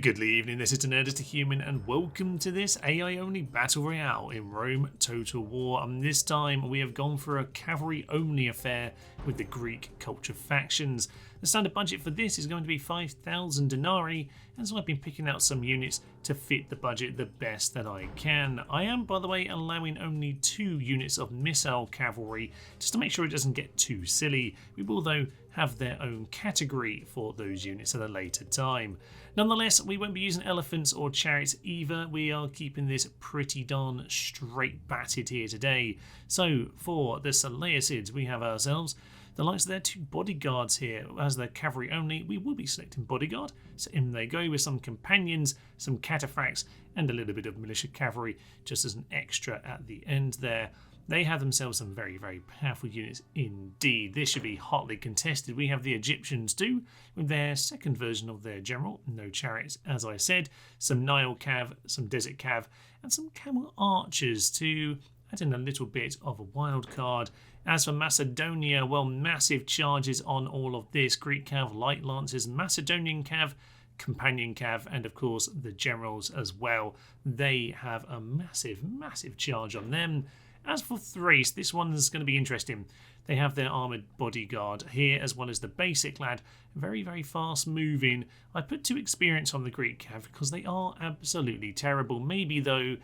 Good evening, this is Nerdist Human, and welcome to this AI-only Battle Royale in Rome Total War. And this time we have gone for a cavalry-only affair with the Greek culture factions. The standard budget for this is going to be 5,000 denarii, and so I've been picking out some units to fit the budget the best that I can. I am, by the way, allowing only 2 units of missile cavalry, just to make sure it doesn't get too silly. We will, though, have their own category for those units at a later time. Nonetheless, we won't be using elephants or chariots either. We are keeping this pretty darn straight batted here today. So for the Seleucids, we have ourselves the likes of their 2 bodyguards here. As the cavalry only, we will be selecting bodyguard. So in they go with some companions, some cataphracts, and a little bit of militia cavalry just as an extra at the end there. They have themselves some very, very powerful units indeed. This should be hotly contested. We have the Egyptians too, with their second version of their general. No chariots, as I said. Some Nile Cav, some Desert Cav, and some Camel Archers to add in a little bit of a wild card. As for Macedonia, well, massive charges on all of this. Greek Cav, Light Lancers, Macedonian Cav, Companion Cav, and of course the generals as well. They have a massive, massive charge on them. As for Thrace, this one's going to be interesting. They have their armoured bodyguard here, as well as the basic lad. Very, very fast moving. I put 2 experience on the Greek Cav because they are absolutely terrible. Maybe, though,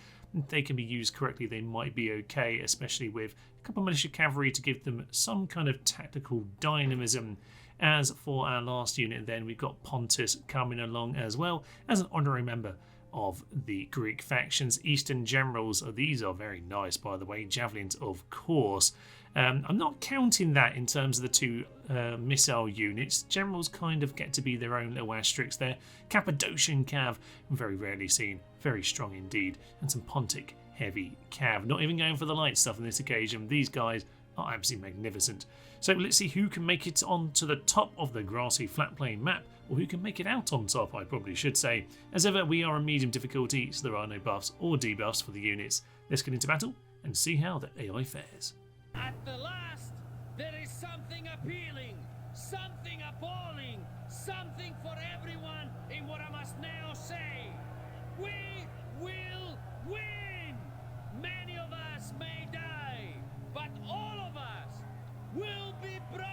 they can be used correctly, they might be okay, especially with a couple of militia cavalry to give them some kind of tactical dynamism. As for our last unit then, we've got Pontus coming along as well as an honorary member of the Greek factions. Eastern generals, these are very nice, by the way. Javelins, of course. I'm not counting that in terms of the 2 missile units. Generals kind of get to be their own little asterisks there. Cappadocian Cav, very rarely seen, very strong indeed. And some Pontic heavy Cav. Not even going for the light stuff on this occasion. These guys are absolutely magnificent. So let's see who can make it onto the top of the grassy flat plain map, or who can make it out on top, I probably should say. As ever, we are a medium difficulty, so there are no buffs or debuffs for the units. Let's get into battle and see how the AI fares. At the last, there is something appealing, something appalling, something for everyone in what I must now say. We will win! Many of us may die, but all of us will be brave!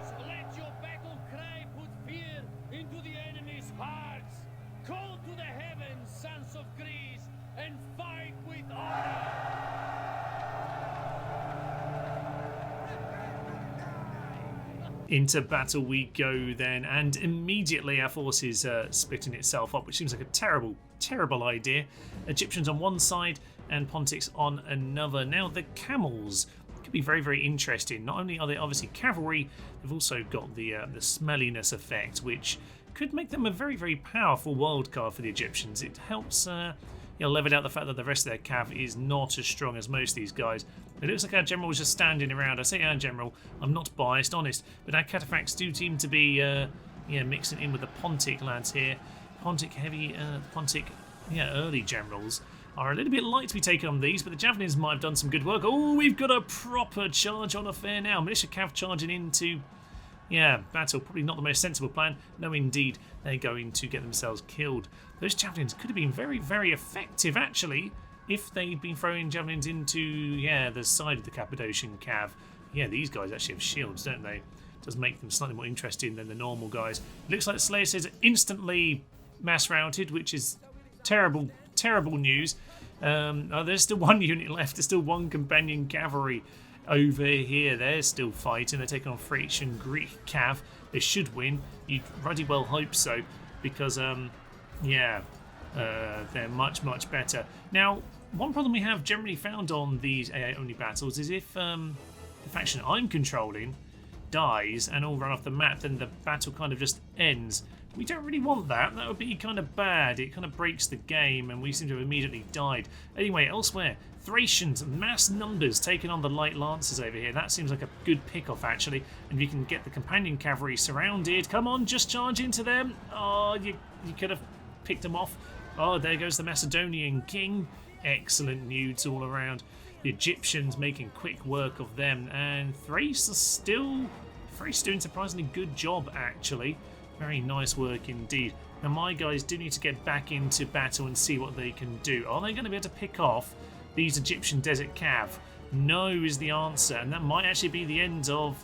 So let your battle cry put fear into the enemy's hearts. Call to the heavens, sons of Greece, and fight with honor! Into battle we go then, and immediately our forces splitting itself up, which seems like a terrible, terrible idea. Egyptians on one side and Pontics on another. Now the camels could be very, very interesting. Not only are they obviously cavalry, they've also got the smelliness effect, which could make them a very, very powerful wildcard for the Egyptians. It helps level out the fact that the rest of their cav is not as strong as most of these guys. It looks like our general was just standing around. I say our general, I'm not biased, honest, but our cataphracts do seem to be mixing in with the Pontic lads here. Pontic heavy, Pontic early generals are a little bit light to be taken on these, but the javelins might have done some good work. Oh, we've got a proper charge on affair now. Militia cav charging into battle, probably not the most sensible plan. No, indeed, they're going to get themselves killed. Those javelins could have been very, very effective, actually, if they'd been throwing javelins into, the side of the Cappadocian Cav. Yeah, these guys actually have shields, don't they? Does make them slightly more interesting than the normal guys. Looks like the Seleucids are instantly mass routed, which is terrible, terrible news. There's still 1 unit left. There's still 1 companion cavalry over here. They're still fighting. They're taking on Thrace and Greek Cav. They should win. You'd bloody well hope so, because they're much, much better. Now, one problem we have generally found on these AI-only battles is if the faction I'm controlling dies and all run off the map, then the battle kind of just ends. We don't really want that. That would be kind of bad. It kind of breaks the game, and we seem to have immediately died. Anyway, elsewhere, Thracians, mass numbers taking on the Light Lancers over here. That seems like a good pick-off, actually. And we can get the companion cavalry surrounded. Come on, just charge into them. Oh, you could have picked them off. Oh, there goes the Macedonian king. Excellent nudes all around. The Egyptians making quick work of them, and Thrace are still Thrace doing surprisingly good job, actually. Very nice work indeed. Now my guys do need to get back into battle and see what they can do. Are they going to be able to pick off these Egyptian Desert Cav? No is the answer, and that might actually be the end of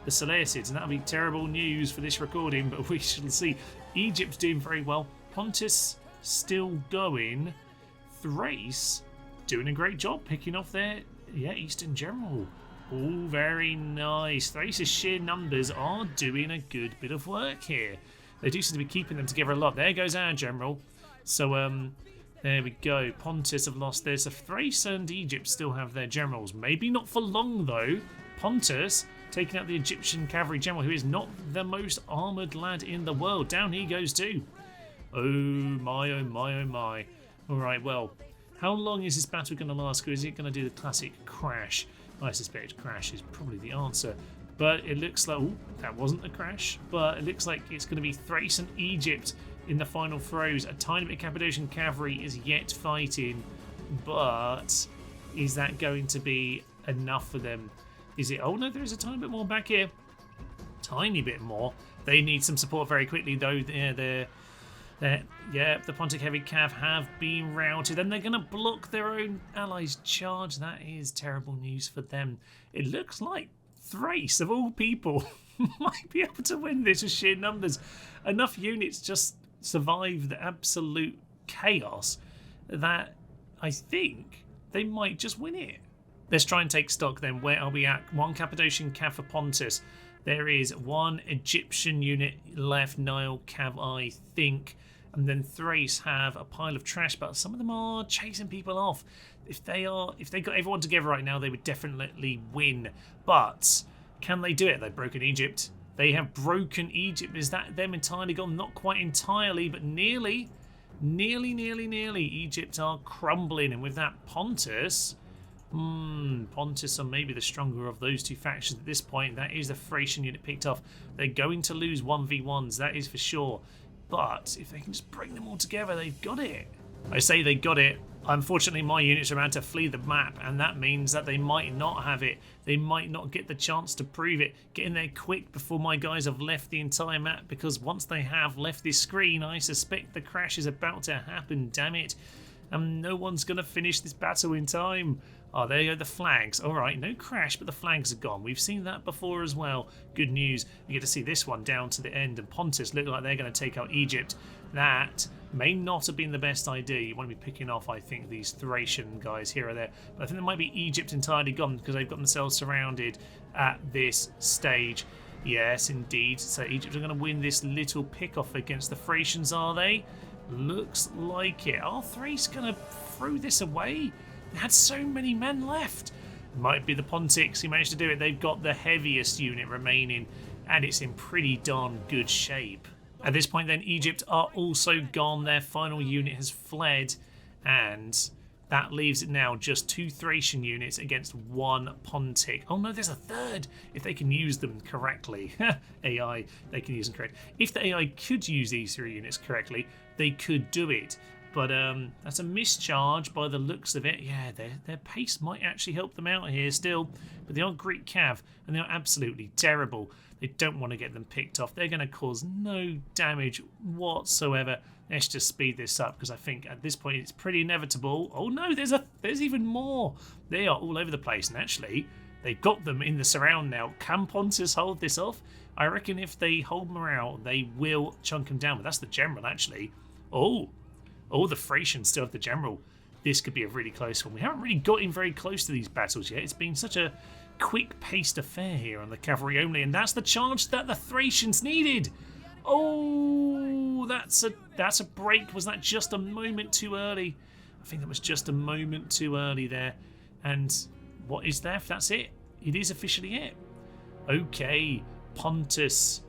the Seleucids, and that'll be terrible news for this recording, but we shall see. Egypt's doing very well. Pontus still going. Thrace doing a great job picking off their Eastern General. All very nice. Thrace's sheer numbers are doing a good bit of work here. They do seem to be keeping them together a lot. There goes our general. So there we go. Pontus have lost theirs. So Thrace and Egypt still have their generals. Maybe not for long though. Pontus taking out the Egyptian cavalry general, who is not the most armoured lad in the world. Down he goes too. Oh my, oh my, oh my. Alright, well, how long is this battle going to last? Or is it going to do the classic crash? I suspect crash is probably the answer. But it looks like... Oh, that wasn't the crash. But it looks like it's going to be Thrace and Egypt in the final throes. A tiny bit of Cappadocian cavalry is yet fighting. But is that going to be enough for them? Is it? Oh no, there is a tiny bit more back here. Tiny bit more. They need some support very quickly though. The Pontic Heavy Cav have been routed and they're going to block their own allies' charge. That is terrible news for them. It looks like Thrace, of all people, might be able to win this with sheer numbers. Enough units just survive the absolute chaos that I think they might just win it. Let's try and take stock then. Where are we at? One Cappadocian Cav for Pontus. There is one Egyptian unit left, Nile Cav, I think. And then Thrace have a pile of trash, but some of them are chasing people off. If they got everyone together right now, they would definitely win. But can they do it? They've broken Egypt. They have broken Egypt. Is that them entirely gone? Not quite entirely, but nearly. Nearly. Egypt are crumbling. And with that, Pontus... Pontus are maybe the stronger of those two factions at this point. That is the Thracian unit picked off. They're going to lose 1v1s, that is for sure. But if they can just bring them all together, they've got it. I say they got it. Unfortunately, my units are about to flee the map, and that means that they might not have it. They might not get the chance to prove it. Get in there quick before my guys have left the entire map, because once they have left this screen, I suspect the crash is about to happen, damn it. And no one's going to finish this battle in time. Oh, there go the flags. All right, no crash, but the flags are gone. We've seen that before as well. Good news. We get to see this one down to the end, and Pontus look like they're going to take out Egypt. That may not have been the best idea. You want to be picking off, I think, these Thracian guys here or there. But I think there might be Egypt entirely gone because they've got themselves surrounded at this stage. Yes, indeed. So Egypt are going to win this little pick-off against the Thracians, are they? Looks like it. Are Thrace going to throw this away? They had so many men left. Might be the Pontics who managed to do it. They've got the heaviest unit remaining, and it's in pretty darn good shape. At this point then, Egypt are also gone. Their final unit has fled, and that leaves it now just 2 Thracian units against 1 Pontic. Oh no, there's a third, if they can use them correctly. AI, they can use them correctly. If the AI could use these 3 units correctly, they could do it. But that's a mischarge by the looks of it. Yeah, their pace might actually help them out here still. But they are Greek Cav, and they are absolutely terrible. They don't want to get them picked off. They're going to cause no damage whatsoever. Let's just speed this up, because I think at this point it's pretty inevitable. Oh no, there's even more. They are all over the place, and actually they've got them in the surround now. Can Pontus hold this off? I reckon if they hold morale, they will chunk them down. But that's the general, actually. Oh, the Thracians still have the general. This could be a really close one. We haven't really got in very close to these battles yet. It's been such a quick-paced affair here on the cavalry only, and that's the charge that the Thracians needed. Oh, that's a break. Was that just a moment too early? I think that was just a moment too early there. And what is there? If that's it, it is officially it. Okay, Pontus.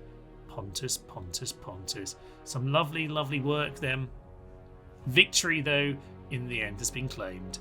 Some lovely, lovely work then. Victory, though, in the end has been claimed.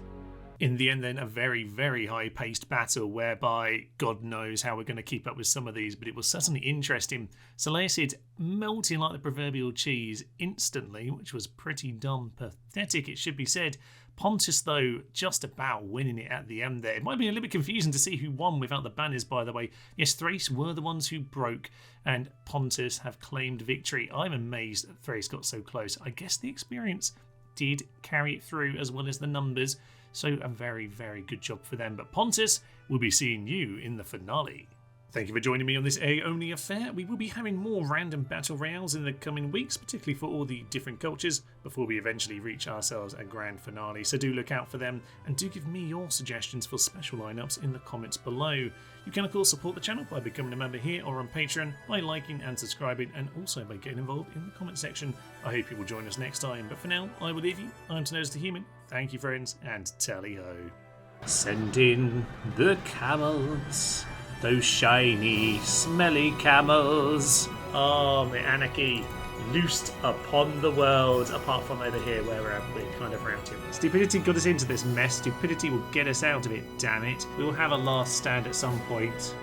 In the end, then, a very, very high-paced battle whereby God knows how we're going to keep up with some of these, but it was certainly interesting. Seleucids melting like the proverbial cheese instantly, which was pretty darn pathetic, it should be said. Pontus, though, just about winning it at the end there. It might be a little bit confusing to see who won without the banners, by the way. Yes, Thrace were the ones who broke, and Pontus have claimed victory. I'm amazed that Thrace got so close. I guess the experience did carry it through as well as the numbers, so a very, very good job for them. But Pontus, will be seeing you in the finale. Thank you for joining me on this AI-only affair. We will be having more random battle royales in the coming weeks, particularly for all the different cultures, before we eventually reach ourselves a grand finale. So do look out for them, and do give me your suggestions for special lineups in the comments below. You can of course support the channel by becoming a member here or on Patreon, by liking and subscribing, and also by getting involved in the comment section. I hope you will join us next time, but for now, I will leave you. I'm Nose the Human. Thank you friends, and tally-ho. Send in the camels. Those shiny, smelly camels. Oh, my anarchy loosed upon the world. Apart from over here where we're kind of routed. Stupidity got us into this mess. Stupidity will get us out of it, damn it. We will have a last stand at some point.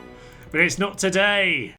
But it's not today.